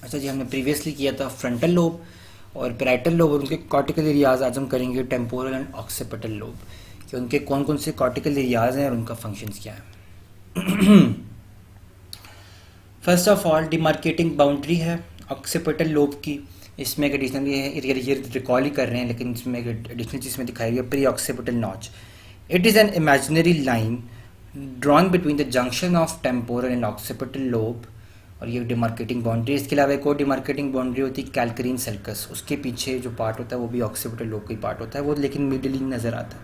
अच्छा जी, हमने प्रीवियसली किया था फ्रंटल लोब और पैराइटल लोब और उनके कॉर्टिकल एरियाज। आज हम करेंगे टेम्पोरल एंड ऑक्सीपिटल लोब कि उनके कौन कौन से कॉर्टिकल एरियाज हैं और उनका फंक्शंस क्या है। First of all demarcating boundary है ऑक्सीपिटल लोब की। इसमें एक एडिशनल ये रिकॉल ही कर रहे हैं, लेकिन इसमें एक एडिशनल चीज़ में दिखाई गई है, pre occipital notch. It is an imaginary line drawn between the junction of temporal and occipital lobe, और ये डिमार्केटिंग बाउंड्री। इसके अलावा एक और डिमार्केटिंग बाउंड्री होती है कैल्करीन सल्कस, उसके पीछे जो पार्ट होता है वो भी ऑक्सीपिटल लोब का ही पार्ट होता है, वो लेकिन मिडली नज़र आता है।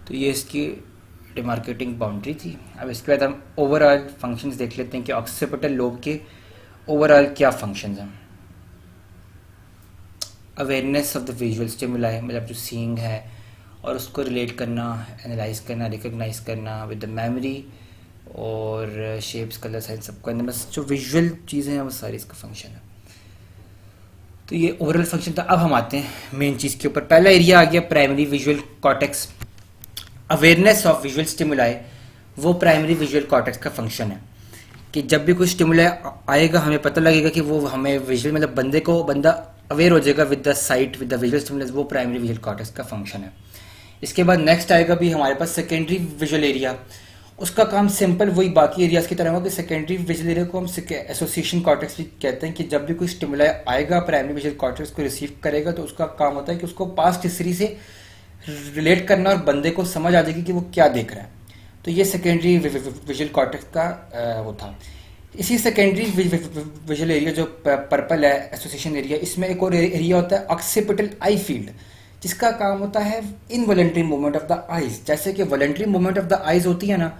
तो ये इसकी डिमार्केटिंग बाउंड्री थी। अब इसके बाद हम ओवरऑल फंक्शंस देख लेते हैं कि ऑक्सीपिटल लोब के ओवरऑल क्या फंक्शंस हैं। Awareness of the visual stimuli, मतलब जो सीइंग है और उसको रिलेट करना, एनालाइज करना, रिकॉग्नाइज करना विद द मेमोरी और शेप्स, कलर, साइंस सबको अंदर, बस जो विजुअल चीज़ें हैं वो सारी इसका फंक्शन है। तो ये ओवरऑल फंक्शन था। अब हम आते हैं मेन चीज़ के ऊपर। पहला एरिया आ गया primary visual cortex. Awareness of visual stimuli वो प्राइमरी विजुअल कॉर्टेक्स का फंक्शन है कि जब भी कोई स्टिमुलाई आएगा हमें पता लगेगा कि वो हमें विजुअल, मतलब बंदा अवेयर हो जाएगा with the site, with the visual stimulus. वो प्राइमरी विजुअल कॉर्टेक्स का फंक्शन है। इसके बाद नेक्स्ट आएगा भी हमारे पास सेकेंडरी विजुअल एरिया। उसका काम सिंपल वही बाकी एरियाज की तरह होगा कि सेकेंडरी विजुअल एरिया को हम एसोसिएशन कॉर्टेक्स भी कहते हैं कि जब भी कोई स्टिमुलाई आएगा प्राइमरी विजुअल कॉर्टेक्स को रिसीव करेगा तो उसका काम होता है कि उसको पास्ट हिस्ट्री से रिलेट करना और बंदे को समझ आ जाएगी कि वो क्या देख रहा है। तो ये सेकेंडरी विजुअल कॉर्टेक्स का वो था। इसी सेकेंडरी विजुअल एरिया जो पर्पल है एसोसिएशन एरिया, इसमें एक और एरिया होता है ऑक्सीपिटल आई फील्ड, जिसका काम होता है involuntary movement of the eyes. जैसे कि voluntary movement of the eyes होती है ना,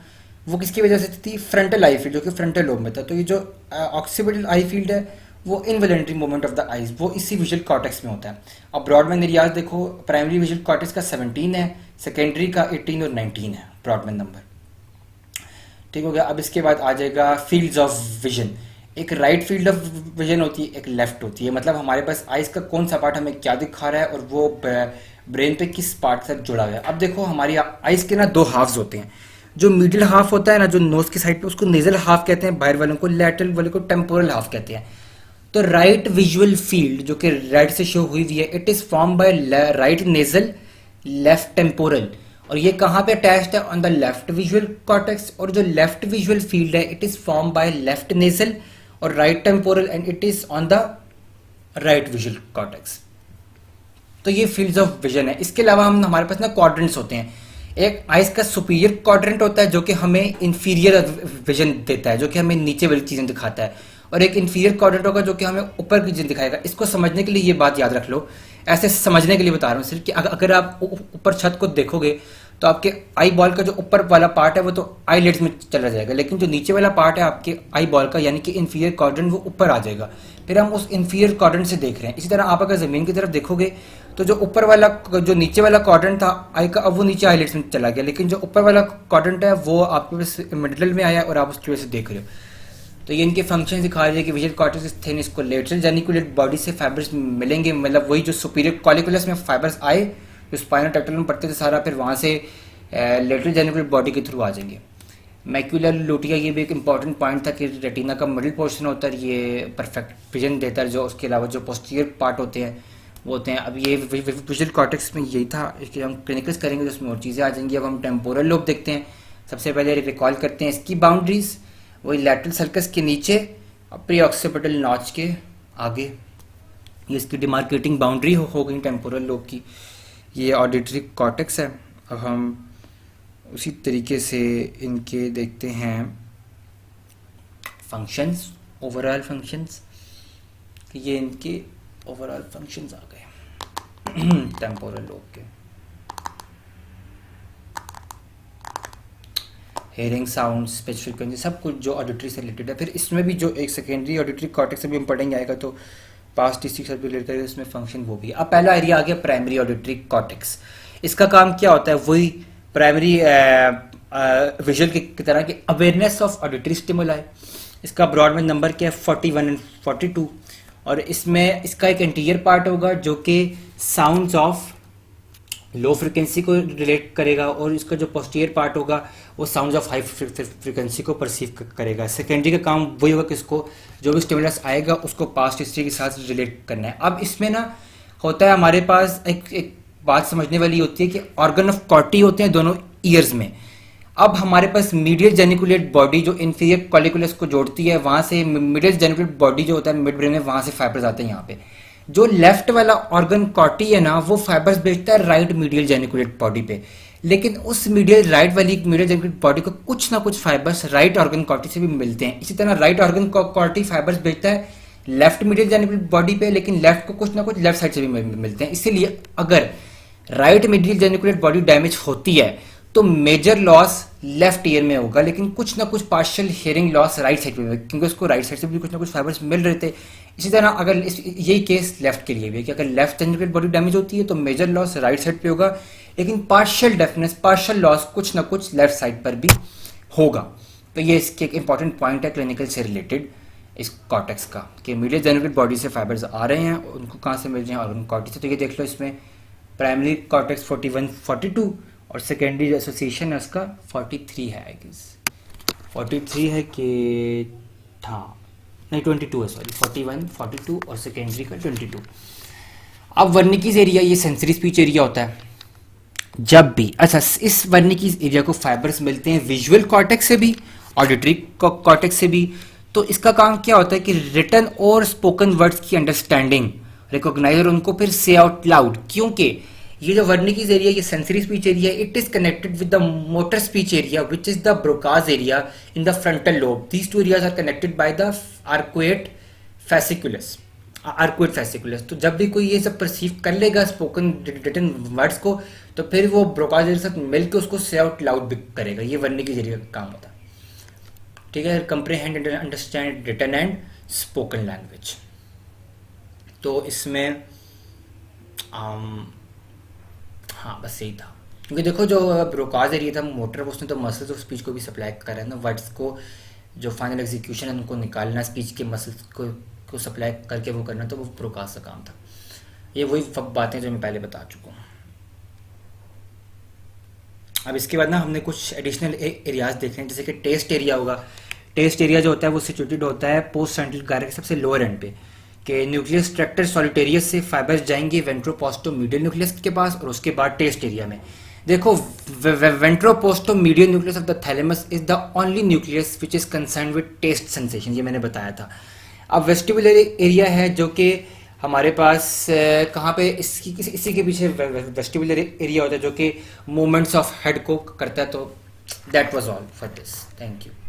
वो किसकी वजह से थी? फ्रंटल आई फील्ड, जो कि फ्रंटल लोब में था। तो ये जो ऑक्सीपिटल आई फील्ड है वो involuntary movement of the eyes, वो इसी विजुअल कॉर्टेक्स में होता है। अब ब्रॉडमैन एरियाज देखो, प्राइमरी विजुअल कॉर्टेक्स का 17 है, सेकेंडरी का 18 और 19 है ब्रॉडमैन नंबर। ठीक हो गया। अब इसके बाद आ जाएगा फील्ड्स ऑफ विजन। एक राइट फील्ड ऑफ विजन होती है, एक लेफ्ट होती है। मतलब हमारे पास आइज का कौन सा पार्ट हमें क्या दिखा रहा है और वो ब्रेन पे किस पार्ट से जुड़ा हुआ है। अब देखो हमारी आइज के ना दो हाफ्स होते हैं। जो मिडिल हाफ होता है ना, जो नोज की साइड पे, उसको नेजल हाफ कहते हैं, बाहर वालों को लैटरल वाले को टेम्पोरल हाफ कहते हैं। तो राइट विजुअल फील्ड जो कि राइट से शो हुई हुई है, it is form by right nasal left temporal, और ये कहाँ पे अटैच्ड है? On the left visual cortex. और जो लेफ्ट विजुअल फील्ड है it is form by left nasal और right temporal and it is on the right visual cortex. तो ये फील्ड्स ऑफ विजन है। इसके अलावा हमारे पास ना क्वाड्रेंट्स होते हैं। एक आइज का सुपीरियर क्वाड्रेंट होता है जो कि हमें इंफीरियर विजन देता है, जो कि हमें नीचे वाली चीजें दिखाता है, और एक इंफीरियर क्वाड्रेंट होगा जो कि हमें ऊपर की चीजें दिखाएगा। इसको समझने के लिए ये बात याद रख लो, ऐसे समझने के लिए बता रहा हूँ सिर्फ कि अगर आप ऊपर छत को देखोगे तो आपके आई बॉल का जो ऊपर वाला पार्ट है वो तो आई लिड्स में चला जाएगा, लेकिन जो नीचे वाला पार्ट है आपके आई बॉल का यानी कि इंफीरियर क्वाड्रेंट वो ऊपर आ जाएगा। फिर हम उस इंफीरियर क्वाड्रेंट से देख रहे हैं। इसी तरह आप अगर जमीन की तरफ देखोगे तो जो ऊपर वाला, जो नीचे वाला क्वाड्रेंट था आई का, अब वो नीचे आई लिड्स में चला गया, लेकिन जो ऊपर वाला क्वाड्रेंट है वो आपके पास मिडल में आया और आप उसकी वजह से देख रहे हो। तो ये इनके फंक्शन दिखा रहे हैं कि विजुअल कॉर्टेक्स थिन, इसको लेटरल जेनिकुलेट बॉडी से फाइबर्स मिलेंगे, मतलब वही जो सुपीरियर कॉलिकुलस में फाइबर्स आए जो स्पाइनल टेक्टल में पड़ते थे सारा, फिर वहाँ से लेटरल जेनिकुलेट बॉडी के थ्रू आ जाएंगे। मैक्यूलर लूटिया, ये भी एक इंपॉर्टेंट पॉइंट था कि रेटिना का मिडिल पोर्शन होता है, ये परफेक्ट विजन देता है। जो उसके अलावा जो पोस्टीरियर पार्ट होते हैं वो होते हैं। अब ये विजुअल कॉर्टेक्स में यही था। इसके हम क्लिनिकल्स करेंगे तो उसमें और चीज़ें आ जाएंगी। अब हम टेम्पोरल लोब देखते हैं। सबसे पहले रिकॉल करते हैं इसकी बाउंड्रीज, वही लैटरल सर्कस के नीचे प्री ऑक्सीपिटल नॉच के आगे, ये इसकी डिमार्केटिंग बाउंड्री हो गई टेम्पोरल लोब की। ये ऑडिटरी कॉर्टेक्स है। अब हम उसी तरीके से इनके देखते हैं फंक्शंस, ओवरऑल फंक्शंस। ये इनके ओवरऑल फंक्शंस आ गए टेम्पोरल लोब के। हेयरिंग, साउंड, स्पीच फ्रीक्वेंसी, सब कुछ जो ऑडिटरी से रिलेटेड है। फिर इसमें भी जो एक सेकेंडरी ऑडिटरी कॉर्टेक्स से भी हम पढ़ेंगे आएगा, तो पास्ट हिस्ट्री से भी रिलेटेड है, इसमें फंक्शन वो भी है। अब पहला एरिया आ गया प्राइमरी ऑडिटरी कॉर्टेक्स। इसका काम क्या होता है? वही प्राइमरी विजुअल की तरह की अवेयरनेस ऑफ ऑडिटरी स्टिमुलाई। इसका ब्रॉडमैन नंबर क्या है? 41 एंड 42। और इसमें इसका एक इंटीरियर पार्ट होगा जो कि साउंड्स ऑफ लो फ्रिक्वेंसी को रिलेट करेगा, और इसका जो पोस्टीरियर पार्ट होगा वो साउंड ऑफ हाई फ्रिक्वेंसी को परसीव करेगा। सेकेंडरी का काम वही होगा कि इसको जो भी स्टिमुलस आएगा उसको पास्ट हिस्ट्री के साथ रिलेट करना है। अब इसमें ना होता है हमारे पास एक बात समझने वाली होती है कि ऑर्गन ऑफ कॉर्टी होते हैं दोनों ईयर्स में। अब हमारे पास मीडियल जेनिकुलेट बॉडी जो इंफीरियर कॉलिकुलस को जोड़ती है, वहाँ से मिडिल जेनिकुलेट बॉडी जो होता है मिड ब्रेन में, वहाँ से फाइबर्स आते हैं यहाँ पे। जो लेफ्ट वाला ऑर्गन कॉर्टी है ना, वो फाइबर्स भेजता है राइट मीडियल जेनिकुलेट बॉडी पे, लेकिन उस मीडियल राइट वाली मीडियल जेनिकुलेट बॉडी को कुछ ना कुछ फाइबर्स राइट ऑर्गन कॉर्टी से भी मिलते हैं। इसी तरह राइट ऑर्गन कॉर्टी फाइबर्स भेजता है लेफ्ट मीडियल जेनिकुलेट बॉडी पे, लेकिन लेफ्ट को कुछ ना कुछ लेफ्ट साइड से भी मिलते हैं। इसीलिए अगर right medial geniculate body damage होती है तो मेजर लॉस लेफ्ट ईयर में होगा, लेकिन कुछ ना कुछ partial hearing loss right side में, क्योंकि उसको राइट साइड से भी कुछ ना कुछ फाइबर्स मिल रहे थे। इसी तरह अगर यही केस लेफ्ट के लिए भी है कि अगर लेफ्ट जेनिकुलेट बॉडी डैमेज होती है तो मेजर लॉस राइट साइड पे होगा, लेकिन पार्शियल डेफनेस, पार्शियल लॉस कुछ ना कुछ लेफ्ट साइड पर भी होगा। तो ये इसके एक इंपॉर्टेंट पॉइंट है क्लिनिकल से रिलेटेड इस कॉर्टेक्स का, कि मीडियल जेनिकुलेट बॉडी से फाइबर्स आ रहे हैं, उनको कहाँ से मिल रहे हैं, ऑर्गन कॉर्टी से। तो ये देख लो, इसमें प्राइमरी कॉर्टेक्स 41 42 और सेकेंडरी जो एसोसिएशन है उसका 43 है, आई गेस 43 है कि था नहीं 22 है, सॉरी 41 42 और सेकेंडरी का 22। अब वर्निकीज एरिया, ये सेंसरी स्पीच एरिया होता है। जब भी अच्छा इस वर्निकीज एरिया को फाइबर्स मिलते हैं विजुअल कॉर्टेक्स से भी, ऑडिटरी कॉर्टेक्स से भी, तो इसका काम क्या होता है कि रिटन और स्पोकन वर्ड्स की अंडरस्टैंडिंग, रिकॉग्नाइज और उनको फिर से आउट लाउड, क्योंकि ये जो वर्निकीज एरिया, ये sensory speech area, it is connected with the motor speech area which is the Broca's area in the frontal lobe. These two areas are connected by the arcuate fasciculus, arcuate fasciculus. तो जब भी कोई ये सब perceive कर लेगा spoken written words को, तो फिर वो ब्रोकाज एरिया के साथ मिलकर उसको से आउट लाउड भी करेगा। ये वर्निकीज एरिया का काम होता है, ठीक है। Comprehend, understand written and spoken language. तो इसमें हाँ बस यही था, क्योंकि देखो जो ब्रोकाज एरिया था मोटर, उसने तो मसल्स ऑफ स्पीच को भी सप्लाई करा है ना, वर्ड्स को जो फाइनल एग्जीक्यूशन है उनको निकालना, स्पीच के मसल्स को सप्लाई करके वो करना, तो वो ब्रोकाज का काम था। ये वही बातें जो मैं पहले बता चुका हूँ। अब इसके बाद ना हमने कुछ एडिशनल एरियाज देखे हैं, जैसे कि टेस्ट एरिया होगा। टेस्ट एरिया जो होता है वो सिचुएटेड होता है पोस्ट सेंट्रल गायरा के सबसे लोअर एंड पे, कि न्यूक्लियस ट्रैक्टर सॉलिटेरियस से फाइबर्स जाएंगे वेंट्रोपोस्टो मीडियल न्यूक्लियस के पास, और उसके बाद टेस्ट एरिया में देखो ventroposteromedial nucleus of the thalamus is the only nucleus which is concern with taste sensation, ये मैंने बताया था। अब वेस्टिबुलर एरिया है जो कि हमारे पास कहाँ पे, इसी के पीछे वेस्टिबुलर एरिया होता है जो कि मूवमेंट्स ऑफ हेड को करता है। तो that was all for this, thank you.